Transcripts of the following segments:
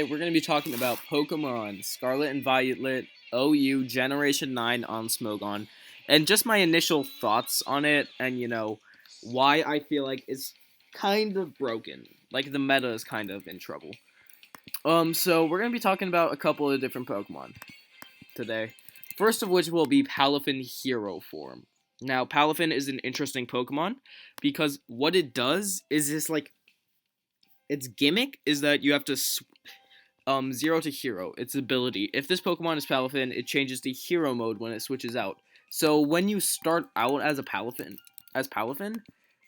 We're going to be talking about Pokemon Scarlet and Violet OU Generation 9 on Smogon, and just my initial thoughts on it, and why I feel like it's kind of broken. Like the meta is kind of in trouble. So we're going to be talking about a couple of different Pokemon today. First of which will be Palafin Hero form. Now, Palafin is an interesting Pokemon because what it does is its gimmick is that you have to 0 to Hero, its ability. If this Pokemon is Palafin, it changes to Hero mode when it switches out. So when you start out as Palafin,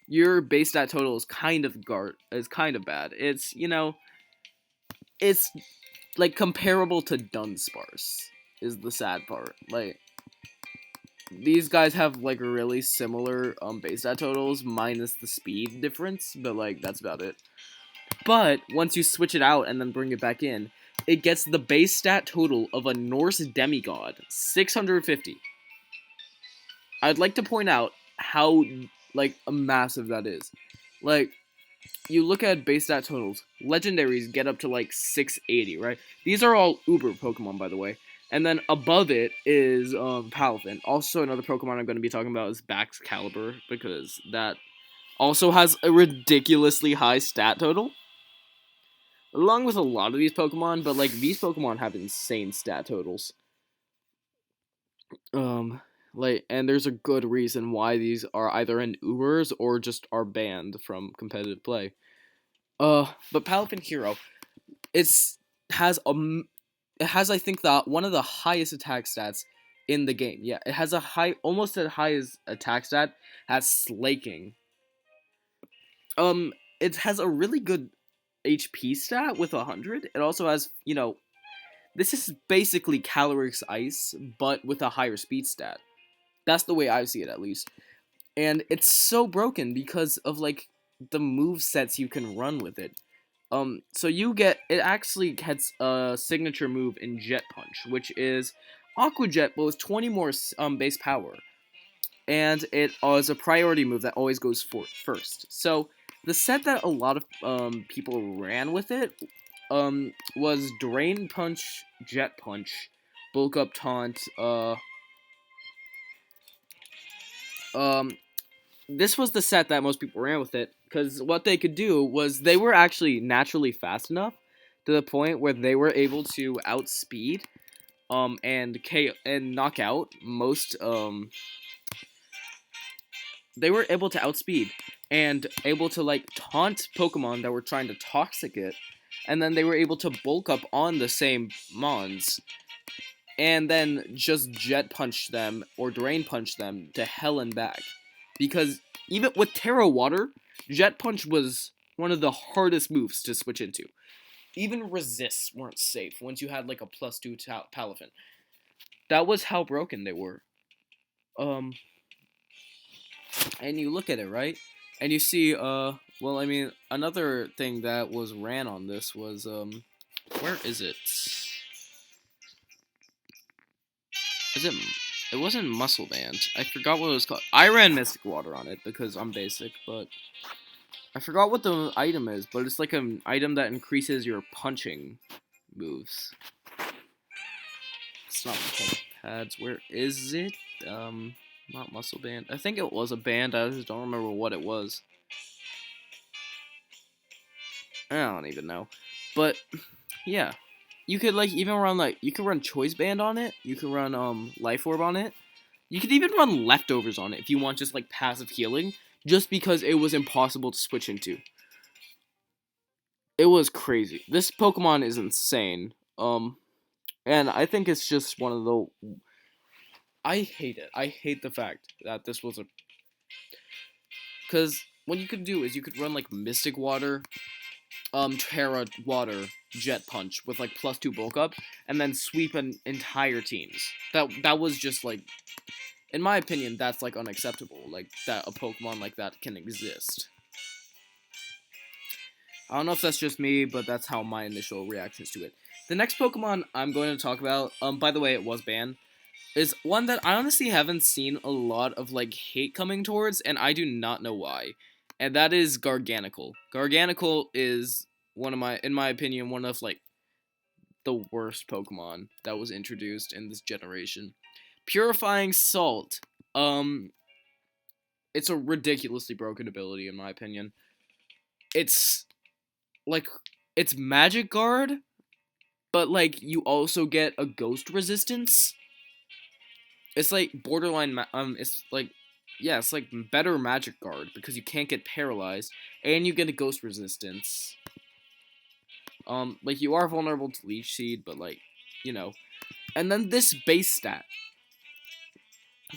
your base stat total is kind of bad. It's like comparable to Dunsparce is the sad part. Like these guys have like really similar base stat totals minus the speed difference, but like that's about it. But once you switch it out and then bring it back in, it gets the base stat total of a Norse demigod, 650. I'd like to point out how like massive that is. Like you look at base stat totals, legendaries get up to like 680, right? These are all Uber Pokemon, by the way. And then above it is Palafin. Also, another Pokemon I'm going to be talking about is Baxcalibur, because that also has a ridiculously high stat total. Along with a lot of these Pokemon, but like these Pokemon have insane stat totals. And there's a good reason why these are either in Ubers or just are banned from competitive play. But Palafin Hero, it has I think one of the highest attack stats in the game. Yeah, it has almost as high as attack stat as Slaking. It has a really good HP stat with 100. It also has, this is basically Calyrex Ice, but with a higher speed stat. That's the way I see it, at least. And it's so broken because of, like, the move sets you can run with it. So it actually gets a signature move in Jet Punch, which is Aqua Jet, but with 20 more base power. And it is a priority move that always goes first. So the set that a lot of people ran with it was Drain Punch, Jet Punch, Bulk Up Taunt. This was the set that most people ran with it, because what they could do was they were actually naturally fast enough to the point where they were able to outspeed and knock out most they were able to outspeed and able to like taunt Pokemon that were trying to Toxic it, and then they were able to bulk up on the same mons and then just Jet Punch them or Drain Punch them to hell and back. Because even with Terra Water, Jet Punch was one of the hardest moves to switch into. Even resists weren't safe once you had like a +2 Palafin. That was how broken they were. And you look at it, right? And you see, another thing that was ran on this was, where is it? It wasn't Muscle Band. I forgot what it was called. I ran Mystic Water on it because I'm basic, but I forgot what the item is, but it's like an item that increases your punching moves. It's not the pads. Where is it? Not Muscle Band. I think it was a band. I just don't remember what it was. I don't even know. But yeah, you could like even run you could run Choice Band on it. You could run Life Orb on it. You could even run Leftovers on it if you want just like passive healing, just because it was impossible to switch into. It was crazy. This Pokemon is insane. And I think it's just one of the. I hate it. I hate the fact that this was because what you could do is you could run like Mystic Water, Terra Water, Jet Punch with like +2 bulk up, and then sweep an entire teams. That was just like, in my opinion, that's like unacceptable. Like that a Pokemon like that can exist. I don't know if that's just me, but that's how my initial reactions to it. The next Pokemon I'm going to talk about, by the way, it was banned, is one that I honestly haven't seen a lot of like hate coming towards, and I do not know why. And that is Garganacl. Garganacl is in my opinion, one of like the worst Pokemon that was introduced in this generation. Purifying Salt. It's a ridiculously broken ability in my opinion. It's like it's Magic Guard, but like you also get a Ghost resistance. It's like borderline. It's like yeah, it's like better Magic Guard because you can't get paralyzed and you get a Ghost resistance. Like you are vulnerable to Leech Seed, but like, you know. And then this base stat.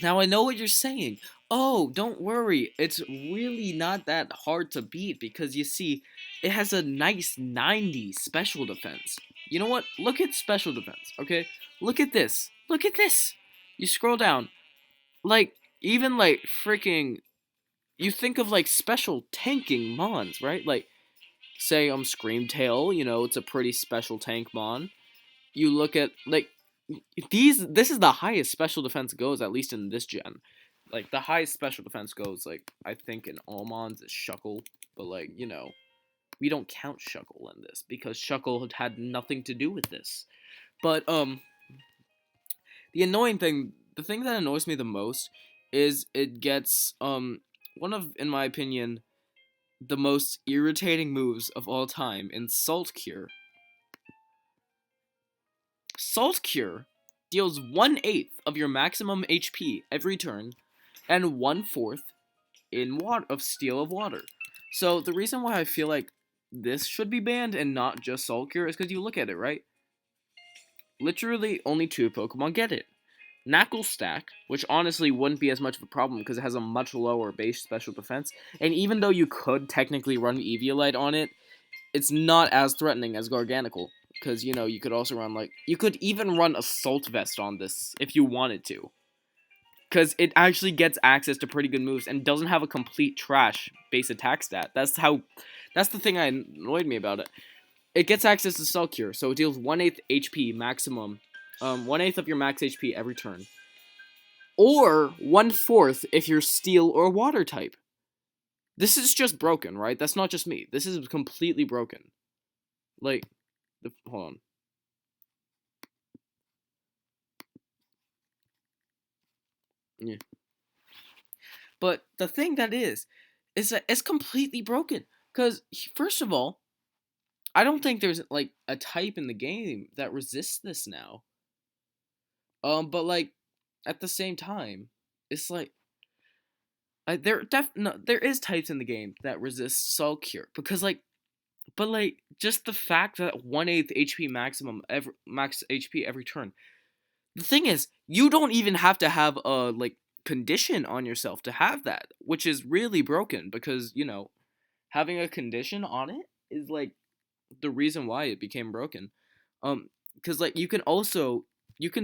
Now I know what you're saying. Oh, don't worry. It's really not that hard to beat because you see, it has a nice 90 special defense. You know what? Look at special defense, okay? Look at this. Look at this. You scroll down. Like, even like freaking you think of like special tanking mons, right? Like say Screamtail, you know, it's a pretty special tank mon. You look at like this is the highest special defense goes, at least in this gen. Like the highest special defense goes, like I think in all mons is Shuckle, but like, you know, we don't count Shuckle in this because Shuckle had nothing to do with this. But the thing that annoys me the most is it gets one of, in my opinion, the most irritating moves of all time in Salt Cure. Salt Cure deals 1/8 of your maximum HP every turn, and 1/4 in water of Steal of Water. So the reason why I feel like this should be banned and not just Salt Cure is because you look at it, right? Literally only 2 Pokemon get it. Knackle Stack, which honestly wouldn't be as much of a problem because it has a much lower base special defense, and even though you could technically run Eviolite on it, it's not as threatening as Garganacl. Because, you know, you could also run, like, you could even run Assault Vest on this if you wanted to. Because it actually gets access to pretty good moves and doesn't have a complete trash base attack stat. That's the thing that annoyed me about it. It gets access to Cell Cure, so it deals 1/8 HP maximum. 1/8 of your max HP every turn. Or 1/4 if you're Steel or Water type. This is just broken, right? That's not just me. This is completely broken. Like, hold on. Yeah. But the thing that is that it's completely broken. Because, first of all, I don't think there's, like, a type in the game that resists this now. But, like, at the same time, it's like, there is types in the game that resist Soul Cure. Because, like, but, like, just the fact that 1/8 HP maximum, max HP every turn. The thing is, you don't even have to have a, like, condition on yourself to have that, which is really broken because, you know, having a condition on it is like the reason why it became broken. Because like you can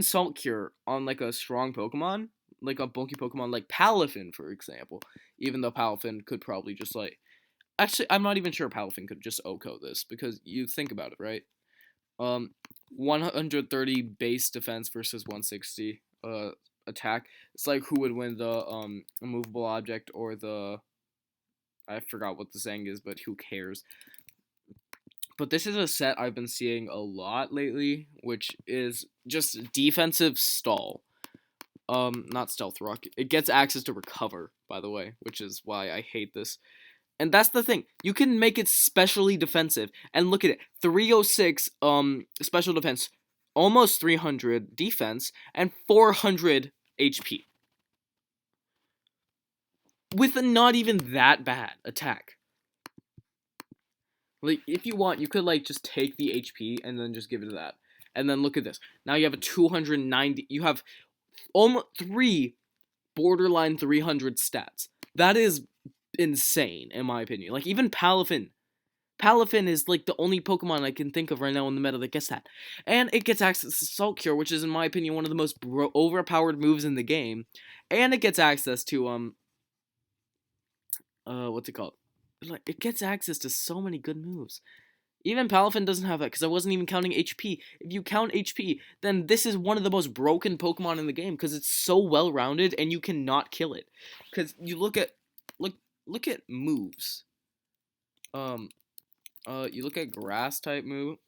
Salt Cure on like a strong Pokemon, like a bulky Pokemon like Palafin, for example. Even though Palafin could probably just like, actually, I'm not even sure Palafin could just OHKO this because you think about it, right? 130 base defense versus 160 attack. It's like who would win the immovable object or the, I forgot what the saying is, but who cares? But this is a set I've been seeing a lot lately, which is just defensive stall. Not stealth rock. It gets access to recover, by the way, which is why I hate this. And that's the thing. You can make it specially defensive. And look at it. 306 special defense, almost 300 defense, and 400 HP. With a not even that bad attack. Like, if you want, you could, like, just take the HP and then just give it to that. And then look at this. Now you have a 290... You have almost 3 borderline 300 stats. That is insane, in my opinion. Like, even Palafin. Palafin is, like, the only Pokemon I can think of right now in the meta that gets that. And it gets access to Salt Cure, which is, in my opinion, one of the most overpowered moves in the game. And it gets access to, what's it called? Like, it gets access to so many good moves. Even Palafin doesn't have that, because I wasn't even counting HP. If you count HP, then this is one of the most broken Pokemon in the game, because it's so well-rounded, and you cannot kill it. Because you look at moves. You look at Grass-type move.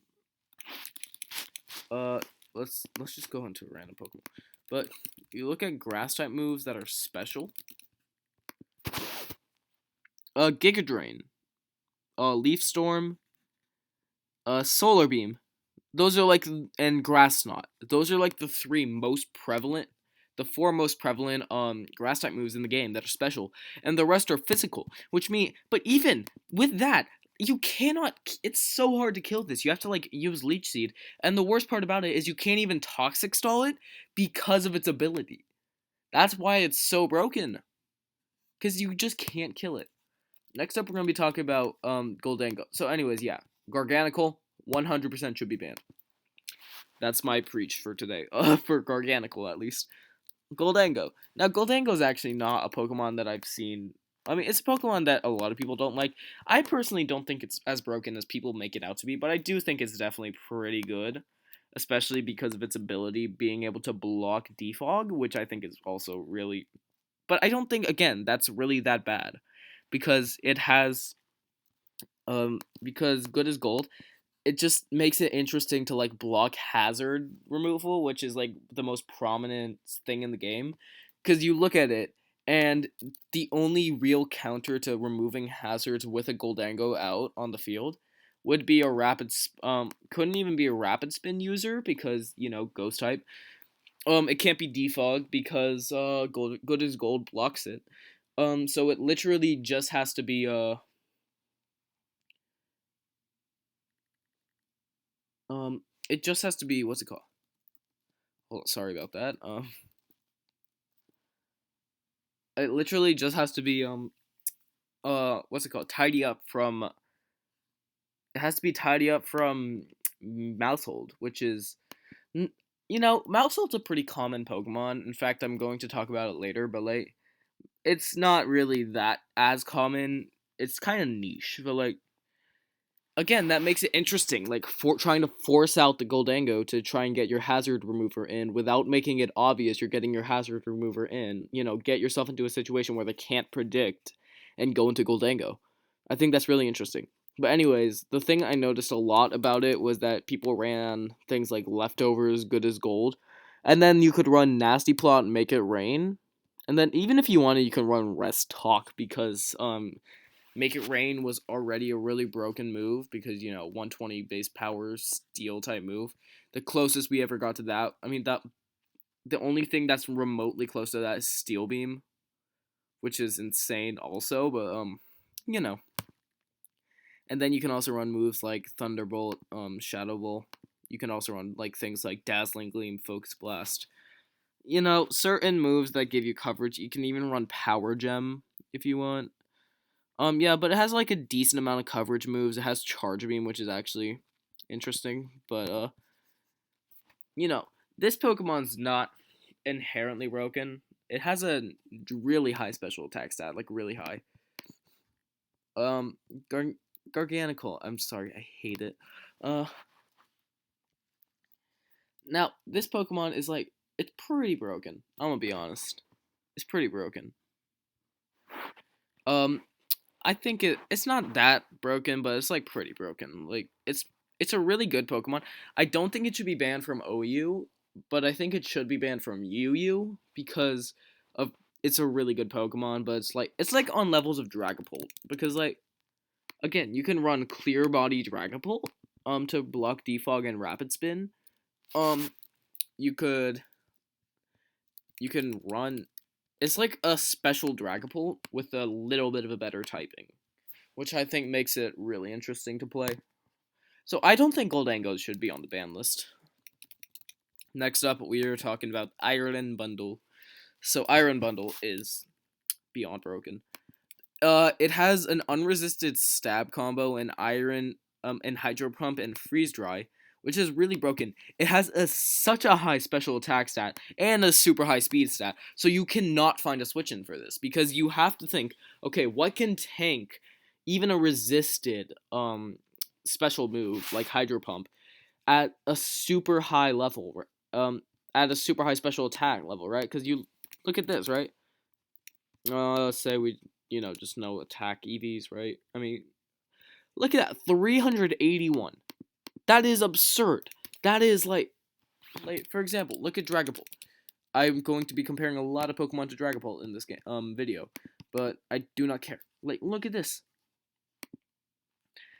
uh, let's just go into a random Pokemon. But you look at grass type moves that are special. Giga Drain, Leaf Storm, Solar Beam. Those are like, and Grass Knot. Those are like the four most prevalent grass type moves in the game that are special, and the rest are physical. Which mean, but even with that, you cannot. It's so hard to kill this. You have to like use Leech Seed, and the worst part about it is you can't even Toxic Stall it because of its ability. That's why it's so broken. Because you just can't kill it. Next up, we're gonna be talking about Gholdengo. So, anyways, yeah, Garganacl 100% should be banned. That's my preach for today. For Garganacl, at least. Gholdengo. Now, Gholdengo is actually not a Pokemon that I've seen. I mean, it's a Pokemon that a lot of people don't like. I personally don't think it's as broken as people make it out to be, but I do think it's definitely pretty good, especially because of its ability being able to block Defog, which I think is also really. But I don't think, again, that's really that bad, because it has, because Good as Gold, it just makes it interesting to like block hazard removal, which is like the most prominent thing in the game. Because you look at it, and the only real counter to removing hazards with a Gholdengo out on the field would be a couldn't even be a rapid spin user, because ghost type. It can't be defog because good as gold blocks it. So it literally just has to be it just has to be, what's it called? Oh, sorry about that. It literally just has to be what's it called? Tidy up from. It has to be tidy up from Mousehold, which is, Mousehold's a pretty common Pokemon. In fact, I'm going to talk about it later, but like, it's not really that as common. It's kind of niche, but like, again, that makes it interesting. Like, for trying to force out the Gholdengo to try and get your hazard remover in without making it obvious you're getting your hazard remover in. Get yourself into a situation where they can't predict and go into Gholdengo. I think that's really interesting. But anyways, the thing I noticed a lot about it was that people ran things like Leftovers, Good as Gold, and then you could run Nasty Plot and Make It Rain. And then even if you wanted, you can run Rest Talk, because Make It Rain was already a really broken move, because 120 base power steel type move. The closest we ever got to that, I mean, that the only thing that's remotely close to that is Steel Beam, which is insane also, but you know. And then you can also run moves like Thunderbolt, Shadow Ball. You can also run like things like Dazzling Gleam, Focus Blast. Certain moves that give you coverage. You can even run Power Gem if you want. Yeah, but it has like a decent amount of coverage moves. It has Charge Beam, which is actually interesting. But this Pokemon's not inherently broken. It has a really high special attack stat, like really high. Um, Garganacl. I'm sorry, I hate it. Uh, Now this Pokemon is like, it's pretty broken. I'm gonna be honest. It's pretty broken. Um, I think it's not that broken, but it's like pretty broken. Like, it's a really good Pokemon. I don't think it should be banned from OU, but I think it should be banned from UU, because of it's a really good Pokemon, but it's like on levels of Dragapult, because like, again, you can run Clear Body Dragapult to block Defog and Rapid Spin. Um you can run, it's like a special Dragapult with a little bit of a better typing, which I think makes it really interesting to play. So I don't think Gholdengo should be on the ban list. Next up, we are talking about Iron Bundle. So Iron Bundle is beyond broken. It has an unresisted stab combo and Iron, and Hydro Pump and Freeze Dry, which is really broken. It has such a high special attack stat and a super high speed stat, so you cannot find a switch in for this, because you have to think, okay, what can tank even a resisted special move like Hydro Pump at a super high level, at a super high special attack level, right? Because you look at this, right? Let's say we, just know attack EVs, right? I mean, look at that, 381. That is absurd. That is like, Like, for example, look at Dragapult. I'm going to be comparing a lot of Pokemon to Dragapult in this video, but I do not care. Like, look at this.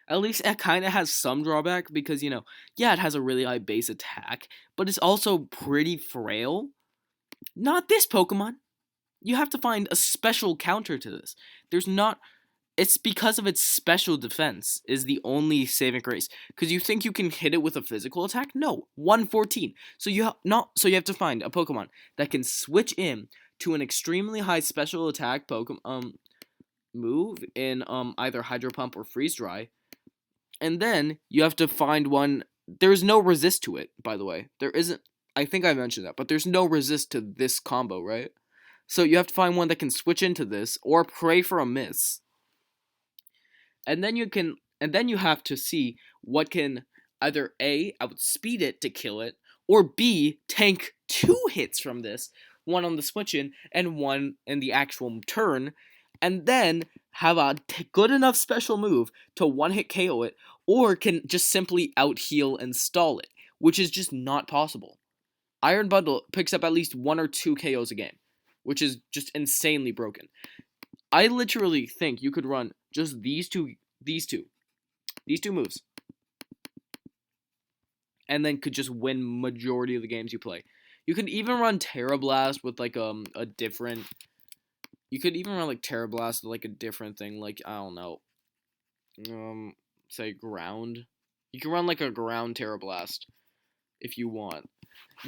At least it kind of has some drawback because, yeah, it has a really high base attack, but it's also pretty frail. Not this Pokemon. You have to find a special counter to this. There's not. It's because of its special defense is the only saving grace. Because you think you can hit it with a physical attack? No, 114. So you have to find a Pokemon that can switch in to an extremely high special attack Pokemon move in either Hydro Pump or Freeze Dry, and then you have to find one. There's no resist to it, by the way. There isn't. I think I mentioned that, but there's no resist to this combo, right? So you have to find one that can switch into this or pray for a miss. And then you have to see what can either A, outspeed it to kill it, or B, tank 2 hits from this, one on the switch in and one in the actual turn, and then have a good enough special move to one hit KO it, or can just simply out heal and stall it, which is just not possible. Iron Bundle picks up at least 1 or 2 KOs a game, which is just insanely broken. I literally think you could run just these two moves, and then could just win majority of the games you play. You could even run Terra Blast with like a different. You could even run like Terra Blast with like a different thing, like I don't know, say ground. You can run like a ground Terra Blast if you want,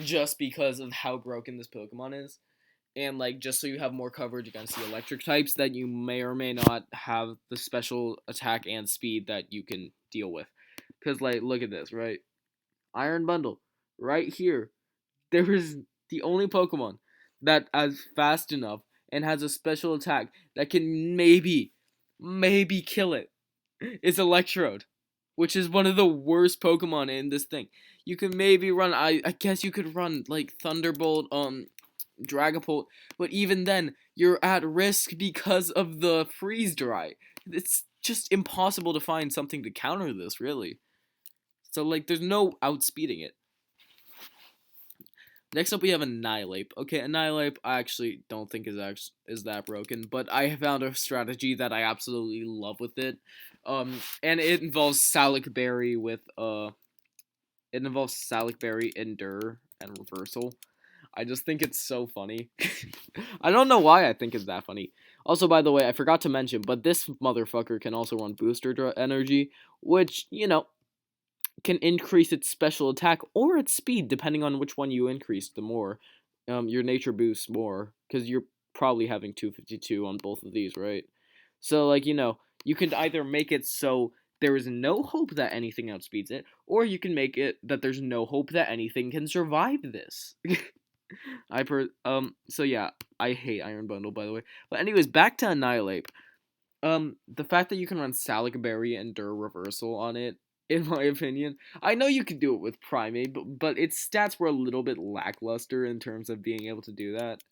just because of how broken this Pokemon is. And like just so you have more coverage against the electric types that you may or may not have the special attack and speed that you can deal with. Because like look at this, right? Iron Bundle, right here. There is the only Pokemon that is fast enough and has a special attack that can maybe kill it. It's Electrode, which is one of the worst Pokemon in this thing. You can maybe run. I guess you could run like Thunderbolt, Dragapult, but even then, you're at risk because of the freeze dry. It's just impossible to find something to counter this, really. So, like, there's no outspeeding it. Next up, we have Annihilape. Okay, Annihilape, I actually don't think is that broken, but I have found a strategy that I absolutely love with it. And it involves Salic Berry Endure, and Reversal. I just think it's so funny. I don't know why I think it's that funny. Also, by the way, I forgot to mention, but this motherfucker can also run Booster Energy, which, can increase its special attack or its speed, depending on which one you increase the more. Your nature boosts more, because you're probably having 252 on both of these, right? So, like, you can either make it so there is no hope that anything outspeeds it, or you can make it that there's no hope that anything can survive this. So yeah, I hate Iron Bundle, by the way. But anyways, back to Annihilape. The fact that you can run Salic Berry and Endure Reversal on it, in my opinion, I know you could do it with Primate, but its stats were a little bit lackluster in terms of being able to do that.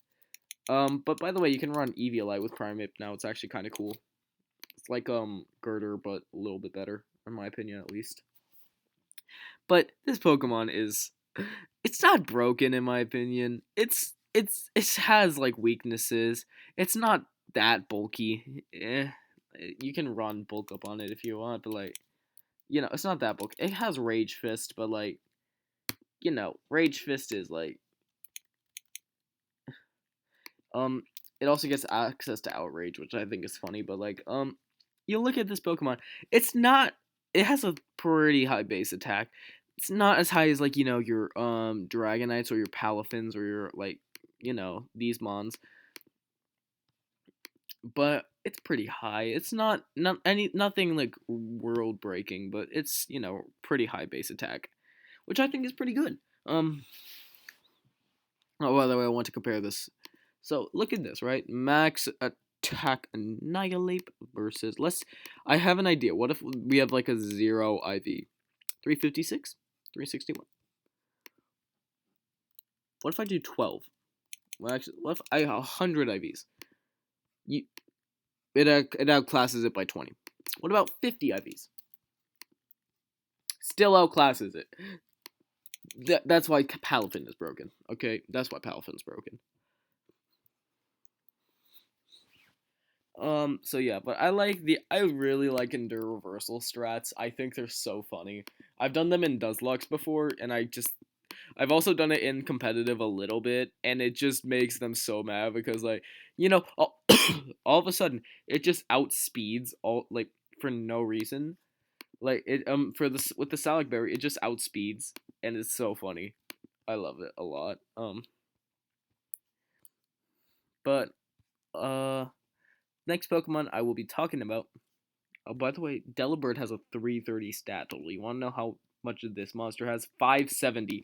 But by the way, you can run Eviolite with Primate now. It's actually kind of cool. It's like Girder, but a little bit better, in my opinion, at least. But this Pokemon it's not broken in my opinion. It has like weaknesses. It's not that bulky. You can run bulk up on it if you want, but like, it's not that bulky. It has Rage Fist, but like, Rage Fist is like, it also gets access to Outrage, which I think is funny. But like, you look at this Pokemon. It has a pretty high base attack. It's not as high as like your Dragonites or your Palafins or your like these mons, but it's pretty high. It's nothing like world breaking, but it's pretty high base attack, which I think is pretty good. Oh, by the way, I want to compare this. So look at this, right? Max attack Annihilape versus I have an idea. What if we have like a 0 IV? 356? 361. What if I do 12? Well, actually, what if I have 100 IVs? It outclasses it by 20. What about 50 IVs? Still outclasses it. That's why Palafin is broken. Okay, that's why Palafin's broken. So yeah, but I really like Endure Reversal strats. I think they're so funny. I've done them in Nuzlocke before, and I've also done it in competitive a little bit, and it just makes them so mad because, like, all, all of a sudden it just outspeeds all, like, for no reason. Like it for this with the Salic Berry, it just outspeeds, and it's so funny. I love it a lot. But uh, next Pokemon I will be talking about. Oh, by the way, Delibird has a 330 stat total. You want to know how much of this monster has? 570.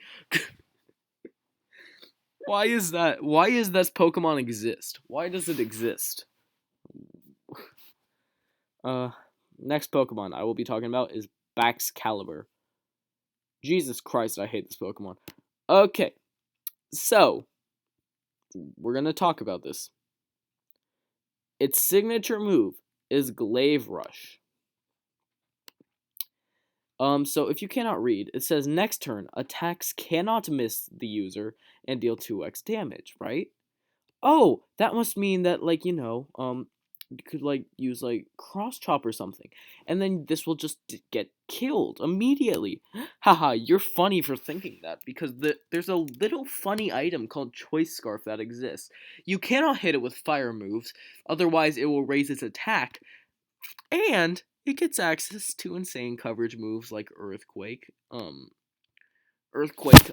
Why is that? Why is this Pokemon exist? Why does it exist? Uh, next Pokemon I will be talking about is Baxcalibur. Jesus Christ, I hate this Pokemon. Okay, so we're gonna talk about this. Its signature move is Glaive Rush. So if you cannot read, it says next turn, attacks cannot miss the user and deal 2x damage, right? Oh, that must mean that, like, you could, like, use, like, Cross Chop or something. And then this will just get killed immediately. Haha, you're funny for thinking that, because there's a little funny item called Choice Scarf that exists. You cannot hit it with fire moves, otherwise it will raise its attack, and it gets access to insane coverage moves like Earthquake,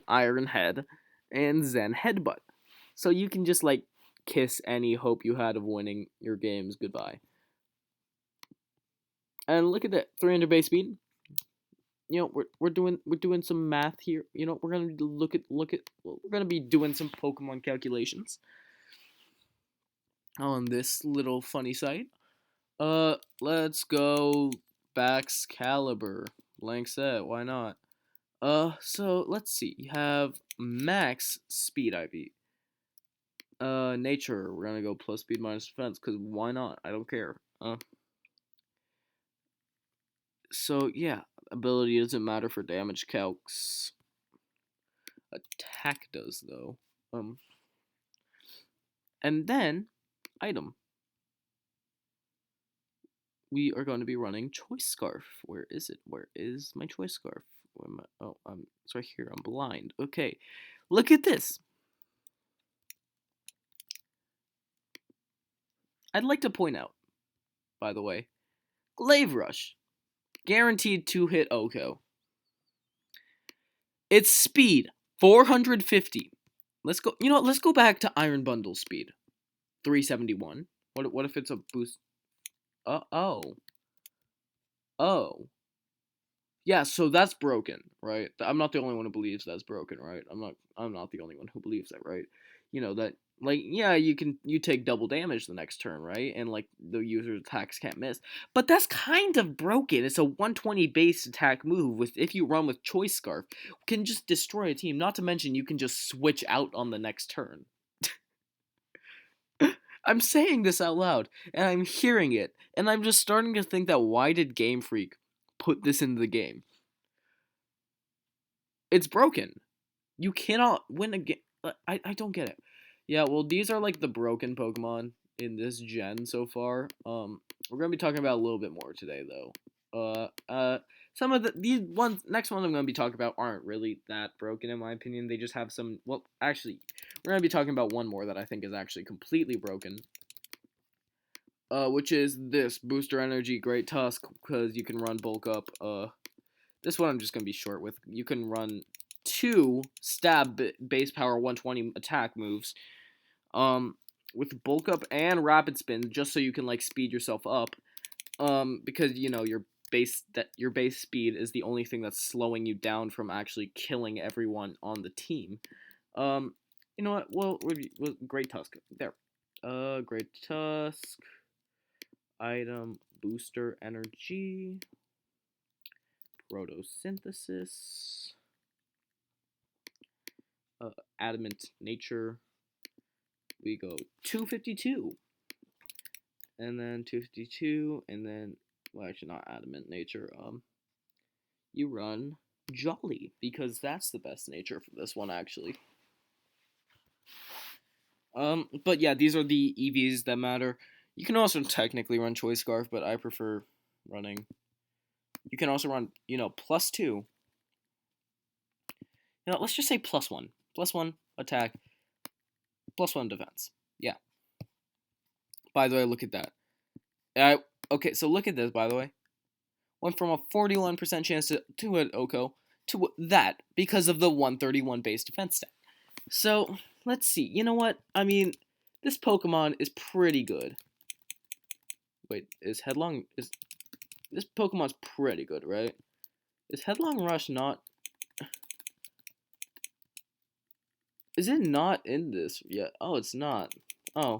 Iron Head, and Zen Headbutt. So you can just, like, kiss any hope you had of winning your games goodbye. And look at that, 300 base speed. We're doing some math here. We're gonna we're gonna be doing some Pokemon calculations on this little funny site. Let's go Baxcalibur. Blank set, why not? So let's see. You have max speed IV. Nature, we're gonna go plus speed minus defense, because why not? I don't care. So yeah, ability doesn't matter for damage calcs. Attack does, though. And then, item. We are going to be running Choice Scarf. Where is it? Where is my Choice Scarf? Where am I? Oh, it's right here. I'm blind. Okay, look at this. I'd like to point out, by the way, Glaive Rush. Guaranteed 2-hit Oko. Its speed, 450. Let's go, let's go back to Iron Bundle speed. 371. What if it's a boost? Oh. Yeah, so that's broken, right? I'm not the only one who believes that's broken, right? I'm not the only one who believes that, right? That, like, yeah, you take double damage the next turn, right? And, like, the user's attacks can't miss. But that's kind of broken. It's a 120 base attack move with, if you run with Choice Scarf, can just destroy a team. Not to mention you can just switch out on the next turn. I'm saying this out loud, and I'm hearing it, and I'm just starting to think that why did Game Freak put this into the game? It's broken. You cannot win a game. I don't get it. Yeah, well, these are, like, the broken Pokemon in this gen so far. We're gonna be talking about a little bit more today, though. Some of these next ones I'm gonna be talking about aren't really that broken in my opinion. They just have some. Well, actually, we're gonna be talking about one more that I think is actually completely broken. Which is this Booster Energy Great Tusk, because you can run Bulk Up. This one I'm just gonna be short with. You can run 2 stab base power 120 attack moves, with Bulk Up and Rapid Spin, just so you can, like, speed yourself up, because your base speed is the only thing that's slowing you down from actually killing everyone on the team. You know what? Well, Great Tusk there. Great Tusk. Item Booster Energy. Photosynthesis. Adamant Nature. We go 252. And then 252, and then, well, actually not Adamant Nature. You run Jolly, because that's the best nature for this one, actually. But yeah, these are the EVs that matter. You can also technically run Choice Scarf, but I prefer running. You can also run, +2. Let's just say +1. +1 attack, +1 defense. Yeah. By the way, look at that. Okay, so look at this, by the way. Went from a 41% chance to hit Oko to that because of the 131 base defense stat. So, let's see. You know what? I mean, this Pokemon is pretty good. Wait, is this Pokemon's pretty good, right? Is Headlong Rush not... Is it not in this yet? Oh, it's not. Oh.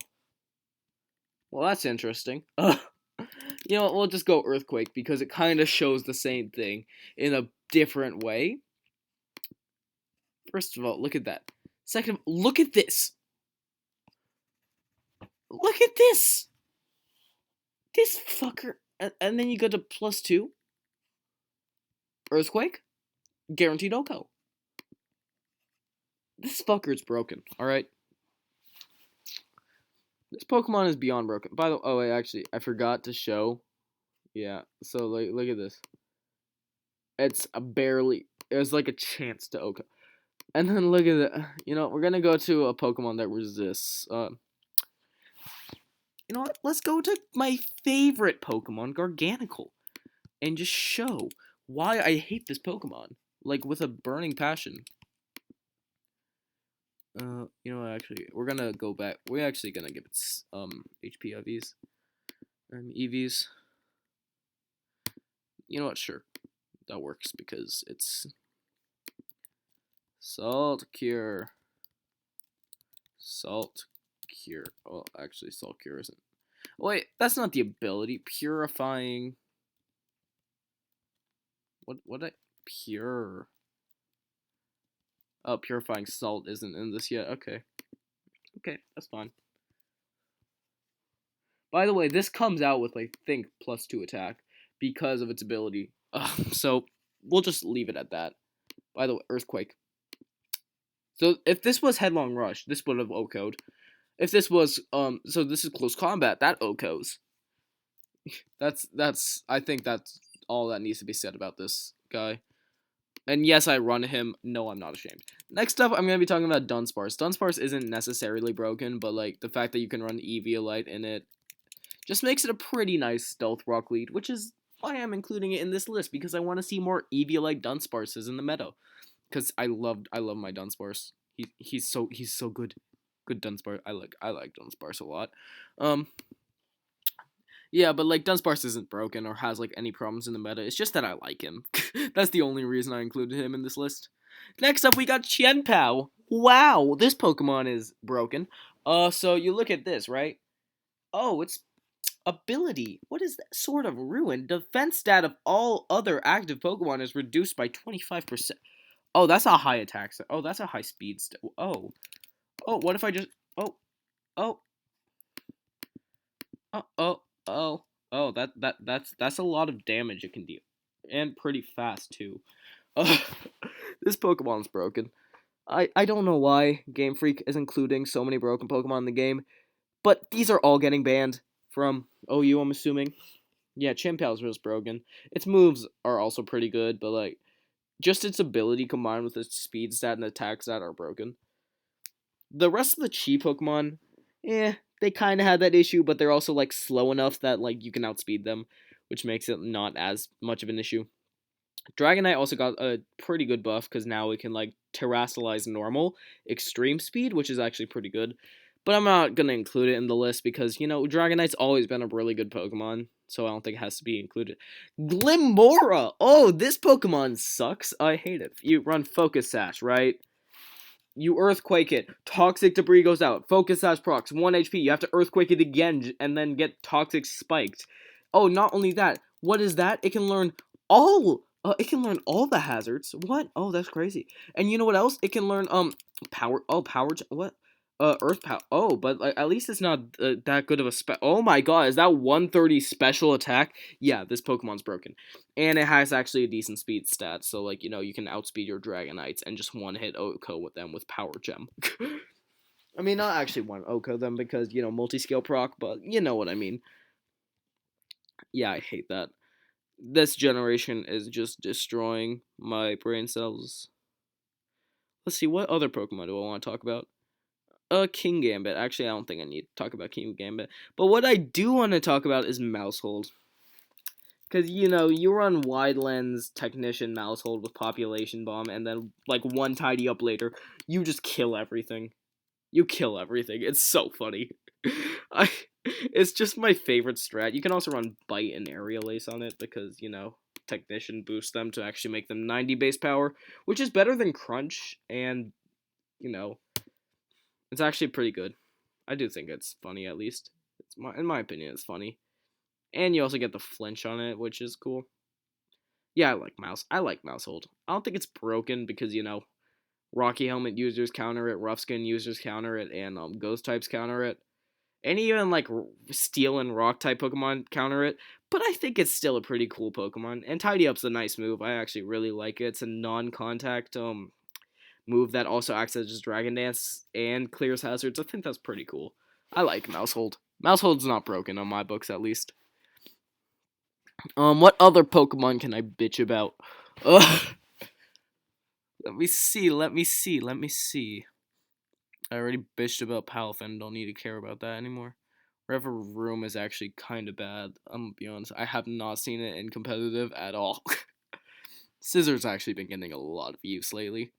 Well, that's interesting. You know what, we'll just go Earthquake because it kind of shows the same thing in a different way. First of all, look at that. Second of all, look at this. Look at this. This fucker. And then you go to +2. Earthquake. Guaranteed Oko. This fucker's broken, alright? This Pokemon is beyond broken. By the way, oh wait, actually, I forgot to show. Yeah, so like, look at this. It's there's like a chance to Oko. And then look at that. We're gonna go to a Pokemon that resists. You know what? Let's go to my favorite Pokemon, Garganacl, and just show why I hate this Pokemon, like with a burning passion. Actually, we're gonna go back. We're actually gonna give it HP IVs, EVs. You know what? Sure, that works because it's Salt Cure. Salt Cure. Oh, actually, Salt Cure isn't. Wait, that's not the ability. Purifying. What? Pure. Oh, Purifying Salt isn't in this yet. Okay. Okay, that's fine. By the way, this comes out with, I think, +2 attack because of its ability. So, we'll just leave it at that. By the way, Earthquake. So, if this was Headlong Rush, this would have OHKO'd. If this was, so this is Close Combat, that OHKOs. I think that's all that needs to be said about this guy. And yes, I run him. No, I'm not ashamed. Next up, I'm going to be talking about Dunsparce. Dunsparce isn't necessarily broken, but like the fact that you can run Eviolite in it just makes it a pretty nice stealth rock lead, which is why I'm including it in this list, because I want to see more Eviolite Dunsparces in the meta. Because I love my Dunsparce. He's so good. Good Dunsparce. I like Dunsparce a lot. Yeah, but like Dunsparce isn't broken or has like any problems in the meta. It's just that I like him. That's the only reason I included him in this list. Next up, we got Chien-Pao. Wow, this Pokemon is broken. So you look at this, right? Oh, it's ability. What is that? Sword of Ruin. Defense stat of all other active Pokemon is reduced by 25%. Oh, that's a high attack stat. Oh, that's a high speed stat. Oh, what if I just... Oh, that's a lot of damage it can deal, and pretty fast too. This Pokemon's broken. I don't know why Game Freak is including so many broken Pokemon in the game, but these are all getting banned from OU, I'm assuming. Yeah, Chien-Pao's just broken. Its moves are also pretty good, but like just its ability combined with its speed stat and attack stat are broken. The rest of the Chi Pokemon, they kind of had that issue, but they're also like slow enough that like you can outspeed them, which makes it not as much of an issue. Dragonite also got a pretty good buff because now it can like terrestrialize normal extreme speed, which is actually pretty good. But I'm not gonna include it in the list because Dragonite's always been a really good Pokemon, so I don't think it has to be included. Glimmora! Oh, this Pokemon sucks. I hate it. You run Focus Sash, right? You Earthquake it. Toxic Debris goes out. Focus Sash procs. 1 HP. You have to Earthquake it again and then get Toxic Spiked. Oh, not only that. What is that? It can learn all... all the hazards. What? Oh, that's crazy. And you know what else? It can learn, power... Oh, power... What? Earth power. Oh, but like, at least it's not that good of a Oh my god, is that 130 special attack? Yeah, this Pokemon's broken. And it has actually a decent speed stat, so like, you can outspeed your Dragonites and just one-hit Oko with them with Power Gem. I mean, not actually one Oko them because, multi-scale proc, but you know what I mean. Yeah, I hate that. This generation is just destroying my brain cells. Let's see, what other Pokemon do I want to talk about? King Gambit. Actually, I don't think I need to talk about King Gambit. But what I do want to talk about is Mousehold. Because, you run Wide Lens Technician Mousehold with Population Bomb, and then, like, one Tidy Up later, you just kill everything. You kill everything. It's so funny. It's just my favorite strat. You can also run Bite and Aerial Ace on it, because, Technician boosts them to actually make them 90 base power, which is better than Crunch, and, it's actually pretty good. I do think it's funny, at least. In my opinion, it's funny. And you also get the flinch on it, which is cool. Yeah, I like Mousehold. I don't think it's broken because, Rocky Helmet users counter it, Rough Skin users counter it, and Ghost types counter it. And even, like, Steel and Rock type Pokemon counter it. But I think it's still a pretty cool Pokemon. And Tidy Up's a nice move. I actually really like it. It's a non-contact move that also acts as Dragon Dance and clears hazards. I think that's pretty cool. I like Mousehold. Mousehold's not broken on my books, at least. What other Pokemon can I bitch about? Ugh. Let me see. I already bitched about Palafin. Don't need to care about that anymore. Room is actually kind of bad. I'm gonna be honest. I have not seen it in competitive at all. Scissors actually been getting a lot of use lately.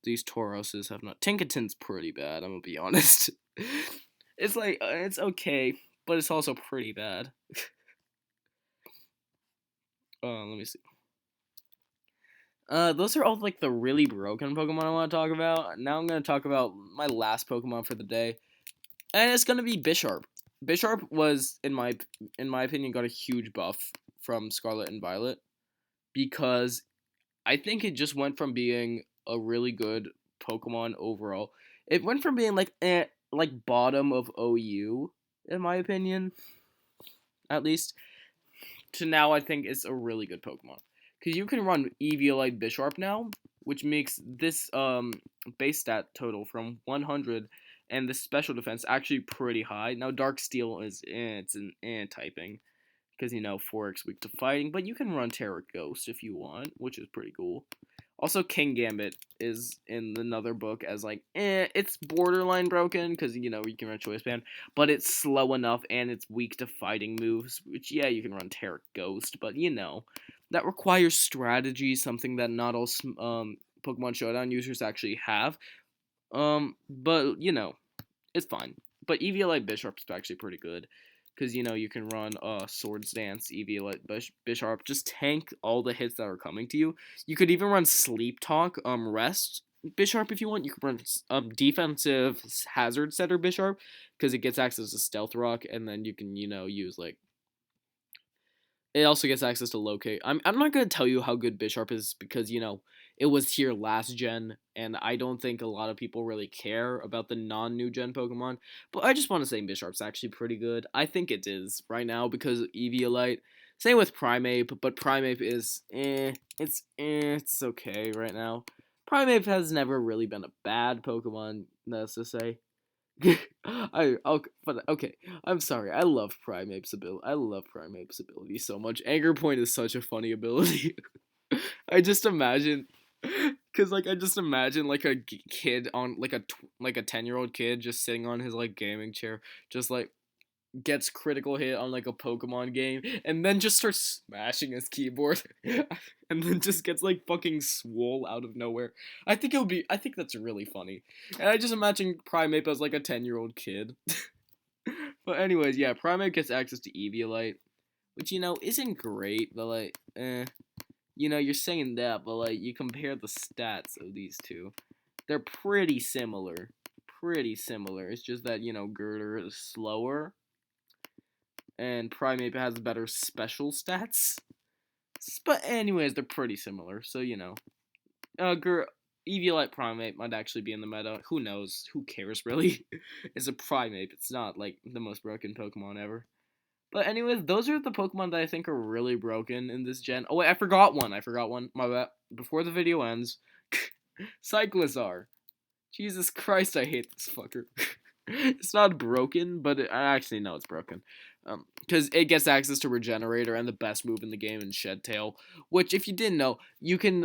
These Tauroses have not. Tinkaton's pretty bad. I'm gonna be honest. It's like it's okay, but it's also pretty bad. Let me see. Those are all like the really broken Pokemon I want to talk about. Now I'm gonna talk about my last Pokemon for the day, and it's gonna be Bisharp. Bisharp was, in my opinion, got a huge buff from Scarlet and Violet because I think it just went from being a really good Pokemon overall. It went from being like bottom of OU, in my opinion, at least, to now I think it's a really good Pokemon. Because you can run Eviolite Bisharp now, which makes this base stat total from 100 and the special defense actually pretty high. Now Dark Steel is it's an typing because 4x weak to fighting, but you can run Terra Ghost if you want, which is pretty cool. Also, King Gambit is in another book as like, it's borderline broken because you can run Choice Band, but it's slow enough and it's weak to fighting moves, which yeah, you can run Terra Ghost, but that requires strategy, something that not all Pokemon Showdown users actually have. But it's fine. But Eviolite Bisharp's actually pretty good. Because, you can run Swords Dance, Eviolite Bisharp. Just tank all the hits that are coming to you. You could even run Sleep Talk, Rest Bisharp if you want. You could run Defensive Hazard Setter Bisharp. Because it gets access to Stealth Rock. And then you can, use, like... It also gets access to Locate. I'm not going to tell you how good Bisharp is. Because, it was here last gen, and I don't think a lot of people really care about the non-new gen Pokemon, but I just want to say Bisharp's actually pretty good. I think it is right now because of Eviolite. Same with Primeape, but Primeape is it's okay right now. Primeape has never really been a bad Pokemon, that's to say. Okay, I'm sorry. I love Primeape's ability so much. Anger Point is such a funny ability. I just imagine Cause I just imagine like a kid on like a 10-year-old kid just sitting on his like gaming chair, just like gets critical hit on like a Pokemon game, and then just starts smashing his keyboard, and then just gets like fucking swole out of nowhere. I think that's really funny, and I just imagine Primeape as like a 10-year-old kid. But anyways, yeah, Primeape gets access to Eviolite, which isn't great, but like you're saying that, but like you compare the stats of these two, they're pretty similar. Pretty similar. It's just that Girder is slower, and Primeape has better special stats. But anyways, they're pretty similar. So Eviolite Primate might actually be in the meta. Who knows? Who cares, really? It's a Primate. It's not, like, the most broken Pokemon ever. But anyways, those are the Pokemon that I think are really broken in this gen. Oh, wait, I forgot one. My bad. Before the video ends, Cyclizar. Jesus Christ, I hate this fucker. It's not broken, but I actually know it's broken. Because it gets access to Regenerator and the best move in the game in Shed Tail, which, if you didn't know, you can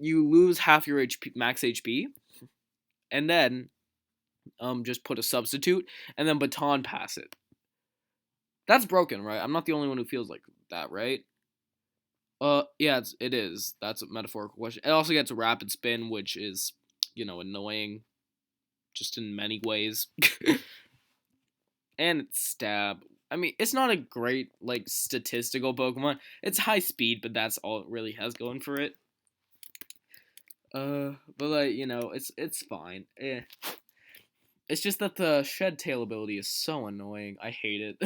you lose half your HP, max HP, and then just put a substitute and then baton pass it. That's broken, right? I'm not the only one who feels like that, right? Yeah, it is. That's a metaphorical question. It also gets a rapid spin, which is, annoying, just in many ways. And it's stab. I mean, it's not a great, like, statistical Pokemon. It's high speed, but that's all it really has going for it. But, like, it's fine. It's just that the Shed Tail ability is so annoying. I hate it.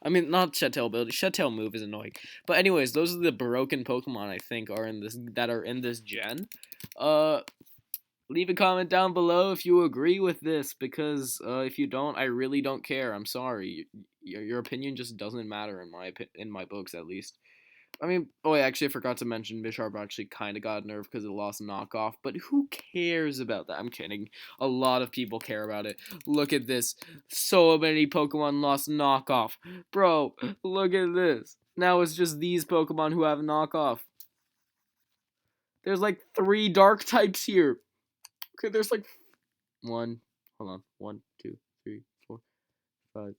I mean, not Shed Tail ability. Shed Tail move is annoying. But anyways, those are the broken Pokemon I think are in this gen. Leave a comment down below if you agree with this, because if you don't, I really don't care. I'm sorry. Your opinion just doesn't matter in my books, at least. I mean, I actually forgot to mention Bisharp actually kind of got nerfed because it lost knockoff, but who cares about that? I'm kidding. A lot of people care about it. Look at this. So many Pokemon lost knockoff. Bro, look at this. Now it's just these Pokemon who have knockoff. There's like 3 dark types here. Okay, there's like 1, 2, 3, 4, 5,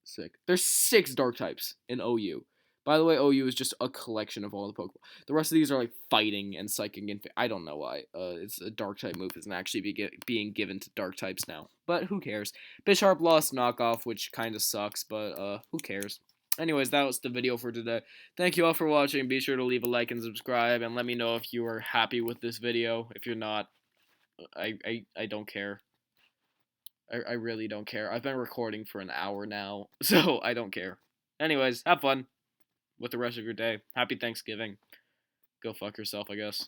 6. There's 6 dark types in OU. By the way, OU is just a collection of all the Pokemon. The rest of these are like fighting and psychic and I don't know why. It's a dark type move isn't actually being given to dark types now. But who cares? Bisharp lost knockoff, which kind of sucks, but who cares? Anyways, that was the video for today. Thank you all for watching. Be sure to leave a like and subscribe, and let me know if you are happy with this video. If you're not, I don't care. I really don't care. I've been recording for an hour now, so I don't care. Anyways, have fun with the rest of your day. Happy Thanksgiving. Go fuck yourself, I guess.